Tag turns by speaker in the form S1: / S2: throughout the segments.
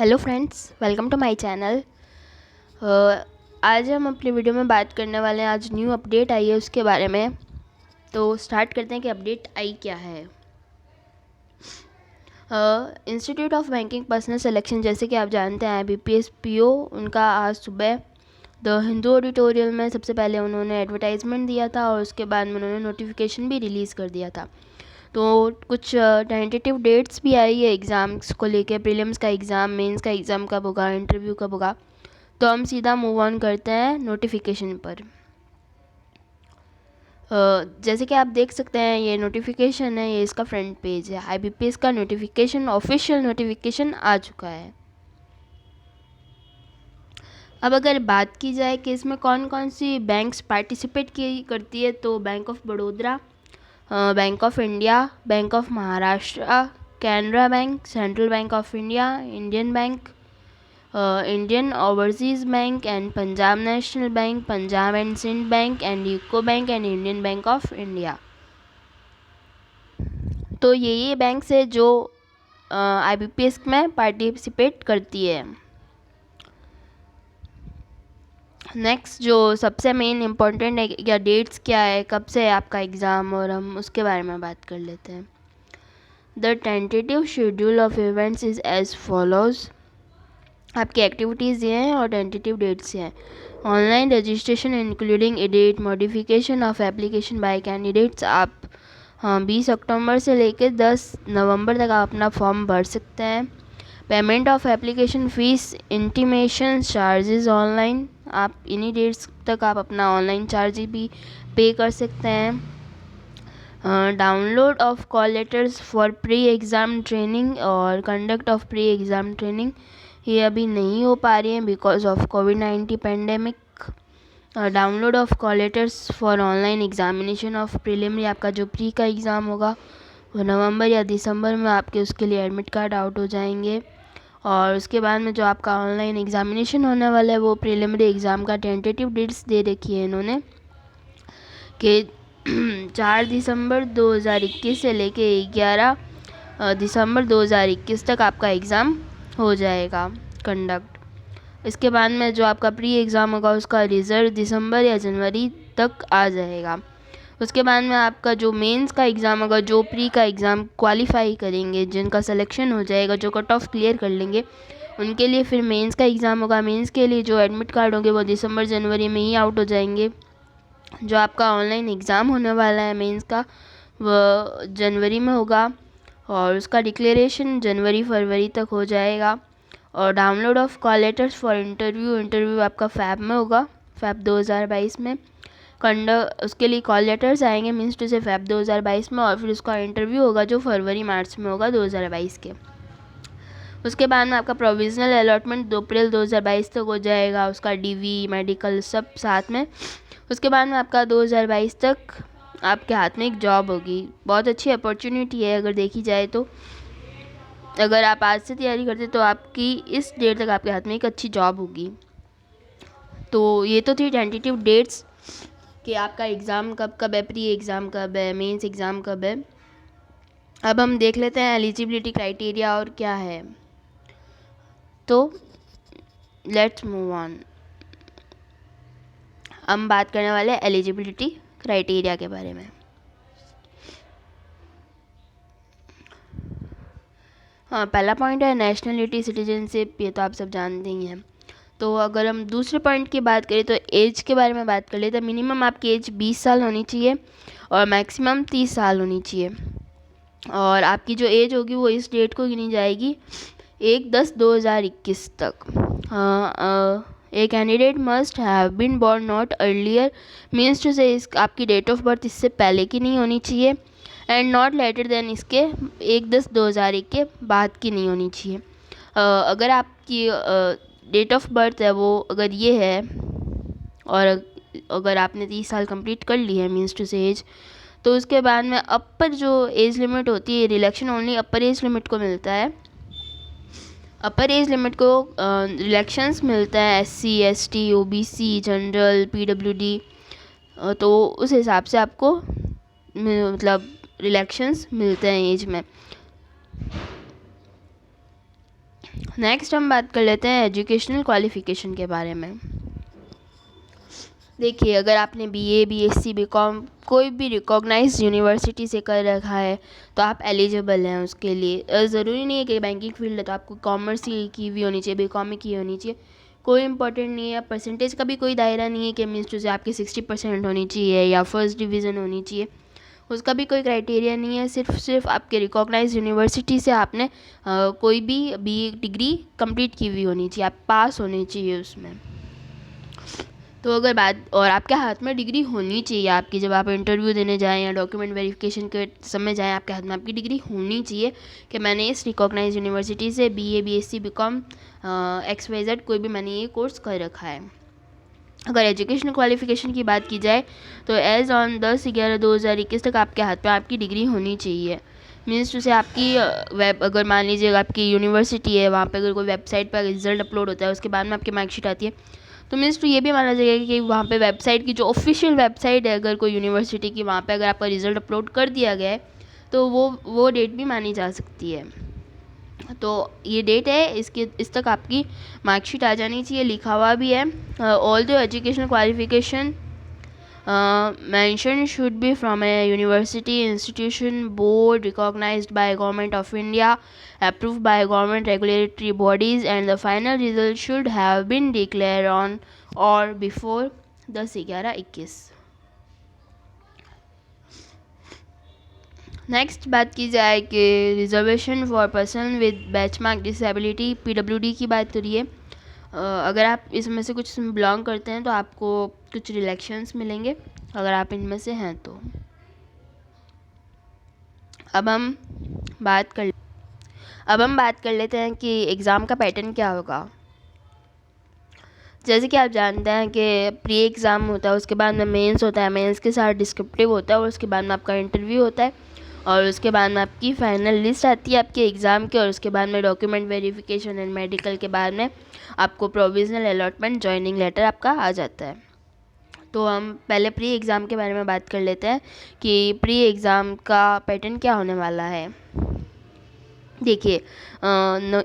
S1: Hello friends, welcome to my channel. आज हम अपनी वीडियो में बात करने वाले हैं। आज न्यू अपडेट आई है उसके बारे में। तो स्टार्ट करते हैं कि अपडेट आई क्या है। Institute of banking personal selection, जैसे कि आप जानते हैं IBPS PO, उनका आज सुबह द हिंदू ऑडिटोरियल में सबसे पहले उन्होंने एडवर्टाइजमेंट दिया था और उसके बाद में उन्होंने नोटिफिकेशन भी रिलीज़ कर दिया था। तो कुछ टेंटेटिव डेट्स भी आई है एग्ज़ाम्स को लेके। प्रीलिम्स का एग्ज़ाम, मेंस का एग्ज़ाम कब होगा, इंटरव्यू कब होगा। तो हम सीधा मूव ऑन करते हैं नोटिफिकेशन पर। जैसे कि आप देख सकते हैं ये नोटिफिकेशन है, ये इसका फ्रंट पेज है। IBPS का नोटिफिकेशन, ऑफिशियल नोटिफिकेशन आ चुका है। अब अगर बात की जाए कि इसमें कौन कौन सी बैंक्स पार्टिसिपेट की करती है, तो bank of Baroda, bank of India, bank of Maharashtra, Canara bank, central bank of India, Indian bank, Indian overseas bank and Punjab national bank, Punjab and Sindh bank and UCO bank and Indian bank of India. तो ये banks है जो IBPS में participate करती है। Next जो सबसे main important है या डेट्स क्या है, कब से है आपका एग्ज़ाम, और हम उसके बारे में बात कर लेते हैं। The tentative schedule of events is as follows. आपकी एक्टिविटीज़ ये हैं और टेंटेटिव डेट्स ये हैं। Online registration including edit modification of application by candidates. आप 20 अक्टूबर से लेकर 10 नवंबर तक आप अपना फॉर्म भर सकते हैं। Payment of application fees, intimation charges online. आप इन्हीं डेट्स तक आप अपना ऑनलाइन चार्ज भी पे कर सकते हैं। Download of call letters for pre exam training और conduct of pre exam training, ये अभी नहीं हो पा रही हैं बिकॉज ऑफ कोविड-19 pandemic. Download of call letters for online examination of preliminary, आपका जो प्री का एग्ज़ाम होगा वो नवंबर या दिसंबर में आपके उसके लिए एडमिट कार्ड आउट हो जाएंगे। और उसके बाद में जो आपका ऑनलाइन एग्ज़ामिनेशन होने वाला है वो प्रीलिमिनरी एग्ज़ाम का टेंटेटिव डेट्स दे रखी है इन्होंने कि 4 दिसंबर 2021 से लेके 11 दिसंबर 2021 तक आपका एग्ज़ाम हो जाएगा कंडक्ट। इसके बाद में जो आपका प्री एग्ज़ाम होगा उसका रिज़ल्ट दिसंबर या जनवरी तक आ जाएगा। उसके बाद में आपका जो मेंस का एग्ज़ाम होगा, जो प्री का एग्ज़ाम क्वालिफाई करेंगे, जिनका सिलेक्शन हो जाएगा, जो कट ऑफ क्लियर कर लेंगे, उनके लिए फिर मेंस का एग्ज़ाम होगा। मेंस के लिए जो एडमिट कार्ड होंगे वो दिसंबर जनवरी में ही आउट हो जाएंगे। जो आपका ऑनलाइन एग्ज़ाम होने वाला है मेंस का वो जनवरी में होगा और उसका डिक्लेरेशन जनवरी फरवरी तक हो जाएगा। और download of call letters for interview आपका फैब में होगा, फैब 2022 में। उसके लिए कॉल लेटर्स आएंगे मीन्स टू से फैब 2022 में, और फिर उसका इंटरव्यू होगा जो फरवरी मार्च में होगा 2022 के। उसके बाद में आपका प्रोविज़नल अलॉटमेंट 2 अप्रैल 2022 तक हो जाएगा, उसका DV मेडिकल सब साथ में। उसके बाद में आपका 2022 तक आपके हाथ में एक जॉब होगी। बहुत अच्छी अपॉर्चुनिटी है अगर देखी जाए तो। अगर आप आज से तैयारी करते तो आपकी इस डेट तक आपके हाथ में एक अच्छी जॉब होगी। तो ये तो थी टेंटेटिव डेट्स कि आपका एग्ज़ाम कब है, प्री एग्ज़ाम कब है, मेंस एग्ज़ाम कब है। अब हम देख लेते हैं एलिजिबिलिटी क्राइटेरिया और क्या है। तो लेट्स मूव ऑन। हम बात करने वाले हैं एलिजिबिलिटी क्राइटेरिया के बारे में। हाँ, पहला पॉइंट है नेशनलिटी सिटीजनशिप, ये तो आप सब जानते ही हैं। तो अगर हम दूसरे पॉइंट की बात करें तो एज के बारे में बात कर लेते हैं। मिनिमम आपकी एज 20 साल होनी चाहिए और मैक्सिमम 30 साल होनी चाहिए। और आपकी जो एज होगी वो इस डेट को गिनी जाएगी 1/10/2021 तक। A candidate must have been born not earlier, means to say आपकी डेट ऑफ बर्थ इससे पहले की नहीं होनी चाहिए, एंड नॉट लेटर देन इसके 1/10/2001 के बाद की नहीं होनी चाहिए। अगर आपकी डेट ऑफ बर्थ है वो अगर ये है और अगर आपने 30 साल कंप्लीट कर ली है मीन्स टू से एज, तो उसके बाद में अपर जो एज लिमिट होती है, रिलैक्शन ओनली अपर एज लिमिट को मिलता है। अपर एज लिमिट को रिलैक्शंस मिलता है SC ST OBC general PWD, तो उस हिसाब से आपको मतलब रिलैक्शंस मिलते हैं एज में। नेक्स्ट हम बात कर लेते हैं एजुकेशनल क्वालिफ़िकेशन के बारे में। देखिए, अगर आपने बीए, बीएससी, बीकॉम कोई भी रिकॉग्नाइज्ड यूनिवर्सिटी से कर रखा है तो आप एलिजिबल हैं उसके लिए। ज़रूरी नहीं है कि बैंकिंग फील्ड है तो आपको कॉमर्स की हुई होनी चाहिए, बीकॉम की होनी चाहिए, कोई इंपॉर्टेंट नहीं है। परसेंटेज का भी कोई दायरा नहीं है कि मीन्स टू से आपकी 60% होनी चाहिए या फर्स्ट डिवीज़न होनी चाहिए, उसका भी कोई क्राइटेरिया नहीं है। सिर्फ आपके रिकॉग्नाइज यूनिवर्सिटी से आपने कोई भी बीए डिग्री कंप्लीट की हुई होनी चाहिए, आप पास होने चाहिए उसमें। तो अगर बात और आपके हाथ में डिग्री होनी चाहिए आपकी, जब आप इंटरव्यू देने जाएं या डॉक्यूमेंट वेरिफिकेशन के समय जाएं, आपके हाथ में आपकी डिग्री होनी चाहिए कि मैंने इस रिकॉग्नाइज यूनिवर्सिटी से बीए, बीएससी, बीकॉम XYZ कोई भी मैंने ये कोर्स कर रखा है। अगर एजुकेशनल क्वालिफ़िकेशन की बात की जाए तो एज़ ऑन 10/11/2021 तक आपके हाथ में आपकी डिग्री होनी चाहिए। मीन्स टू से आपकी वेब, अगर मान लीजिए आपकी यूनिवर्सिटी है, वहाँ पे अगर कोई वेबसाइट पर रिजल्ट अपलोड होता है, उसके बाद में आपकी मार्कशीट आती है, तो मीन्स तो ये भी माना जाएगा कि वहाँ पे वेबसाइट की जो ऑफिशियल वेबसाइट है अगर कोई यूनिवर्सिटी की, वहाँ पे अगर आपका रिज़ल्ट अपलोड कर दिया गया है तो वो डेट भी मानी जा सकती है। तो ये डेट है, इस तक आपकी मार्कशीट आ जानी चाहिए। लिखा हुआ भी है all the educational qualification mentioned should be from a university institution board recognized by government of India, approved by government regulatory bodies, and the final result should have been declared on or before 10/11/21। Next बात की जाए कि reservation for person with benchmark disability, PWD की बात हो रही है। अगर आप इसमें से कुछ बिलोंग करते हैं तो आपको कुछ रिलैक्शंस मिलेंगे अगर आप इनमें से हैं तो। अब हम बात कर लेते हैं कि एग्ज़ाम का पैटर्न क्या होगा। जैसे कि आप जानते हैं कि प्री एग्ज़ाम होता है, उसके बाद में मेंस होता है, मेंस के साथ डिस्क्रिप्टिव होता है और उसके बाद में आपका इंटरव्यू होता है और उसके बाद में आपकी फ़ाइनल लिस्ट आती है आपके एग्ज़ाम की और उसके बाद में डॉक्यूमेंट वेरिफिकेशन एंड मेडिकल के बाद में आपको प्रोविज़नल अलॉटमेंट जॉइनिंग लेटर आपका आ जाता है। तो हम पहले प्री एग्ज़ाम के बारे में बात कर लेते हैं कि प्री एग्ज़ाम का पैटर्न क्या होने वाला है। देखिए,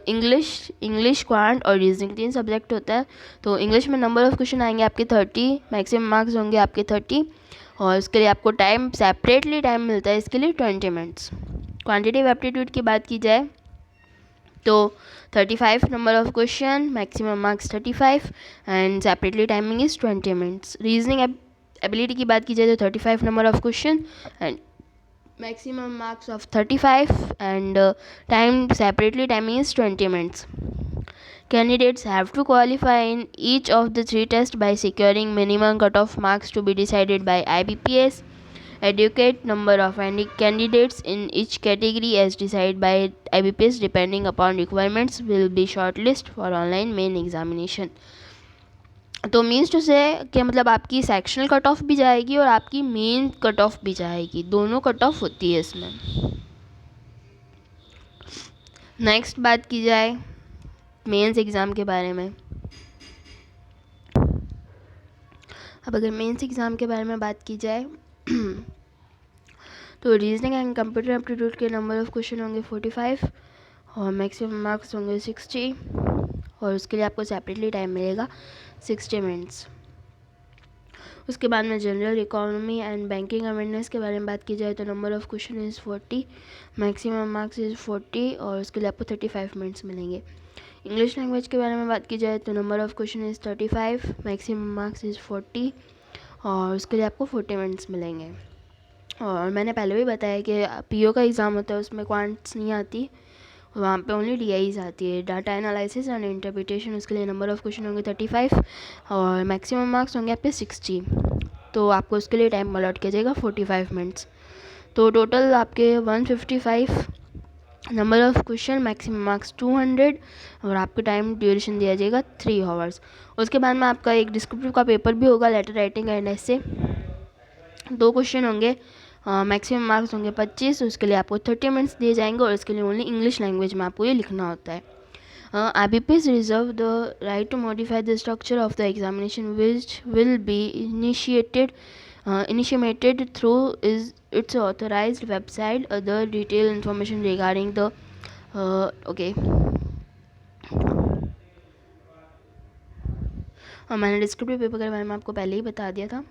S1: इंग्लिश क्वांट और रीजनिंग 3 सब्जेक्ट होता है। तो इंग्लिश में नंबर ऑफ़ क्वेश्चन आएंगे आपके 30, मैक्सिमम मार्क्स होंगे आपके 30 और उसके लिए आपको टाइम सेपरेटली टाइम मिलता है इसके लिए 20 मिनट्स। क्वांटिटेटिव एप्टीट्यूड की बात की जाए तो 35 number of question, maximum marks 35 and separately timing is 20 minutes. Reasoning ability की बात की जाए तो 35 number of question and maximum marks of 35 and timing is 20 minutes. Candidates have to qualify in each of the 3 tests by securing minimum cutoff marks to be decided by IBPS. Adequate number of candidates in each category as decided by IBPS depending upon requirements will be shortlisted for online main examination. तो means to से कि मतलब आपकी sectional cut off भी जाएगी और आपकी main cut off भी जाएगी, दोनों कट ऑफ होती है इसमें। नेक्स्ट बात की जाए मेंस एग्ज़ाम के बारे में। अब अगर मेंस एग्ज़ाम के बारे में बात की जाए तो रीजनिंग एंड कंप्यूटर एप्टीट्यूड के नंबर ऑफ़ क्वेश्चन होंगे 45 और मैक्सिमम मार्क्स होंगे 60 और उसके लिए आपको सेपरेटली टाइम मिलेगा 60 मिनट्स। उसके बाद में general economy and banking awareness के बारे में बात की जाए तो number of question is 40, maximum marks is 40 और उसके लिए आपको 35 मिनट्स मिलेंगे। इंग्लिश लैंग्वेज के बारे में बात की जाए तो number of question is 35, maximum marks is 40 और उसके लिए आपको 40 मिनट्स मिलेंगे। और मैंने पहले भी बताया कि PO का एग्ज़ाम होता है, उसमें क्वांट्स नहीं आती, वहाँ पे ओनली DIs आती है, डाटा एनालिसिस एंड इंटरप्रिटेशन। उसके लिए नंबर ऑफ़ क्वेश्चन होंगे 35 और मैक्सिमम मार्क्स होंगे आपके 60। तो आपको उसके लिए टाइम अलॉट किया जाएगा 45 मिनट्स। तो टोटल आपके 155 number of question, maximum marks 200 और आपको टाइम ड्यूरेशन दिया जाएगा 3 आवर्स। उसके बाद में आपका एक डिस्क्रिप्टिव का पेपर भी होगा, लेटर राइटिंग एंड ऐसे 2 क्वेश्चन होंगे, मैक्सिमम मार्क्स होंगे 25, उसके लिए आपको 30 मिनट्स दिए जाएंगे और इसके लिए ओनली इंग्लिश लैंग्वेज में आपको ये लिखना होता है। IBPS reserve the right to modify the structure of the examination which will be initiated through its authorized website. Other detailed information regarding the और मैंने डिस्क्रिप्टिव पेपर के बारे में आपको पहले ही बता दिया था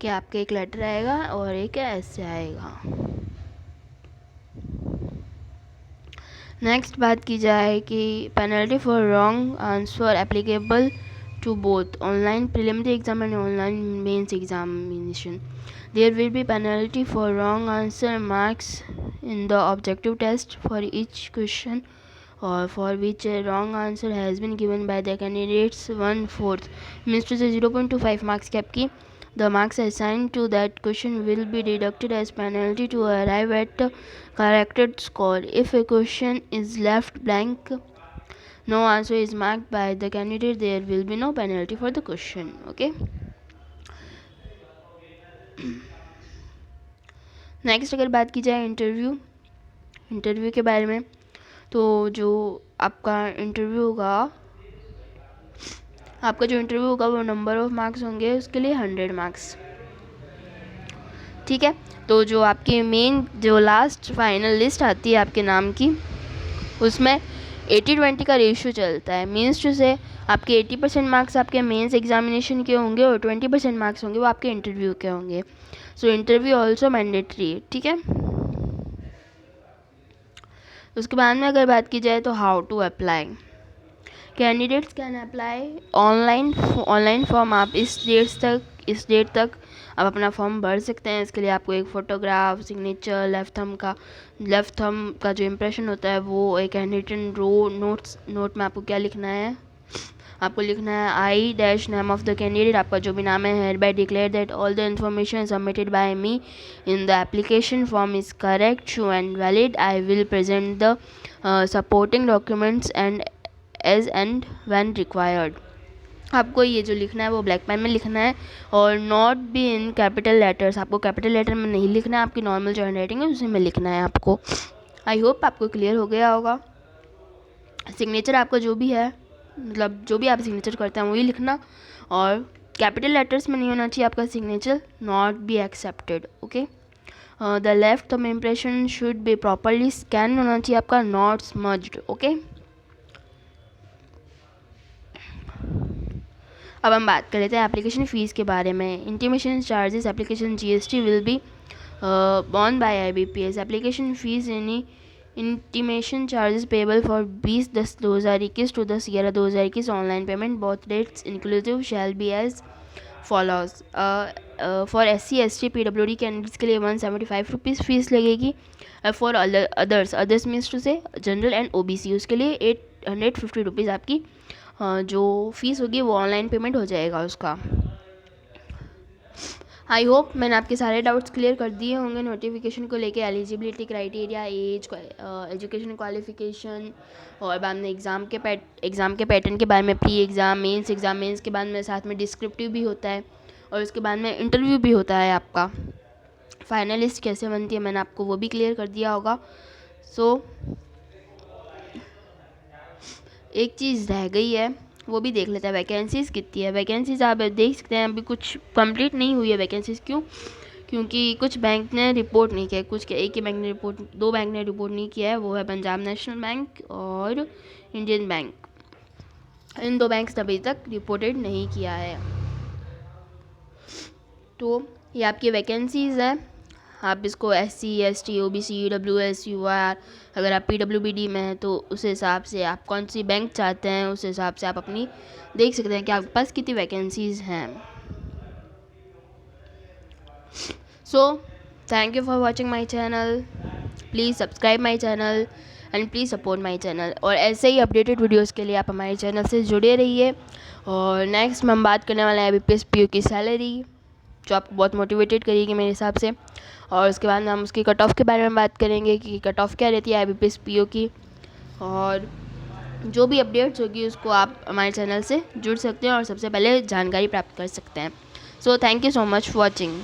S1: कि आपके एक लेटर आएगा और एक ऐसे आएगा। नेक्स्ट बात की जाए कि penalty for wrong answer applicable to both online preliminary exam and online mains examination. There will be penalty for wrong answer marks in the objective test for each question or for which a wrong answer has been given by the candidates 1/4 means to say 0.25 marks की आपकी the marks assigned to that question will be deducted as penalty to arrive at the corrected score. If a question is left blank, no answer is marked by the candidate, there will be no penalty for the question. Okay. Next अगर बात की जाए interview के बारे में, तो जो आपका इंटरव्यू होगा वो नंबर ऑफ मार्क्स होंगे उसके लिए 100 मार्क्स। ठीक है, तो जो आपकी मेन जो लास्ट फाइनल लिस्ट आती है आपके नाम की, उसमें 80-20 का रेशियो चलता है। मीन्स टू से आपके 80% मार्क्स आपके मेंस एग्जामिनेशन के होंगे और 20% मार्क्स होंगे वो आपके इंटरव्यू के होंगे। सो इंटरव्यू ऑल्सो मैंडेटरी है। ठीक है, उसके बाद में अगर बात की जाए तो how to apply, candidates can apply online form. आप इस डेट तक आप अपना फॉर्म भर सकते हैं। इसके लिए आपको एक फ़ोटोग्राफ, सिग्नेचर, लेफ्ट थंब का जो इम्प्रेशन होता है वो, एक हैंड रिटन नोट में आपको क्या लिखना है, आपको लिखना है I dash name of the candidate, आपका जो भी नाम है, hereby declare that all the information submitted by me in the application form is correct, true and valid. I will present the supporting documents and as and when required. आपको ये जो लिखना है वो ब्लैक पेन में लिखना है और not be in capital letters. आपको कैपिटल लेटर में नहीं लिखना है, आपकी नॉर्मल जो हैंड राइटिंग है उसी में लिखना है आपको। आई होप आपको क्लियर हो गया होगा। सिग्नेचर आपका जो भी है, मतलब जो भी आप सिग्नेचर करते हैं वही लिखना, और कैपिटल लेटर्स में नहीं होना चाहिए आपका signature, not be accepted. Okay, the left thumb impression should be properly scan होना चाहिए आपका, नॉट स्मज्ड। ओके, अब हम बात कर लेते हैं एप्लीकेशन फ़ीस के बारे में। Intimation charges application GST will be borne by IBPS। Application fees intimation charges payable for 20/10/2021 to 10/11/2021 online payment both dates inclusive shall be as follows. For SC ST PWD candidates के लिए 175 rupees fees लगेगी। For others means to say general and OBC, उसके लिए 850 rupees आपकी जो fees होगी वो online payment हो जाएगा उसका। आई होप मैंने आपके सारे डाउट्स क्लियर कर दिए होंगे नोटिफिकेशन को लेके, eligibility criteria, age, education qualification, और बाद में एग्ज़ाम के पैटर्न के बारे में, प्री एग्ज़ाम, मेंस के बाद में साथ में डिस्क्रिप्टिव भी होता है और उसके बाद में इंटरव्यू भी होता है आपका। फाइनलिस्ट कैसे बनती है मैंने आपको वो भी क्लियर कर दिया होगा। सो एक चीज़ रह गई है वो भी देख लेते हैं, वैकेंसीज़ कितनी है। वैकेंसीज़ आप देख सकते हैं अभी कुछ कंप्लीट नहीं हुई है वैकेंसीज़। क्यों? क्योंकि कुछ बैंक ने रिपोर्ट नहीं किया, एक ही बैंक ने दो बैंक ने रिपोर्ट नहीं किया है, वो है पंजाब नेशनल बैंक और इंडियन बैंक। इन दो बैंक्स ने अभी तक रिपोर्टेड नहीं किया है। तो ये आपकी वैकेंसीज़ है, आप इसको SC ST OBC WS UR, अगर आप PWBD में हैं तो उस हिसाब से आप कौन सी बैंक चाहते हैं उस हिसाब से आप अपनी देख सकते हैं कि आपके पास कितनी वैकेंसीज़ हैं। So thank you for watching my channel, please subscribe my channel and please support my channel. और ऐसे ही अपडेटेड वीडियोज़ के लिए आप हमारे चैनल से जुड़े रहिए। और नेक्स्ट में हम बात करने वाले हैं IBPS PO की सैलरी, जो आपको बहुत मोटिवेटेड करेगी मेरे हिसाब से। और उसके बाद हम उसकी कट ऑफ के बारे में बात करेंगे कि कट ऑफ क्या रहती है IBPS PO की, और जो भी अपडेट्स होगी उसको आप हमारे चैनल से जुड़ सकते हैं और सबसे पहले जानकारी प्राप्त कर सकते हैं। So thank you so much for watching.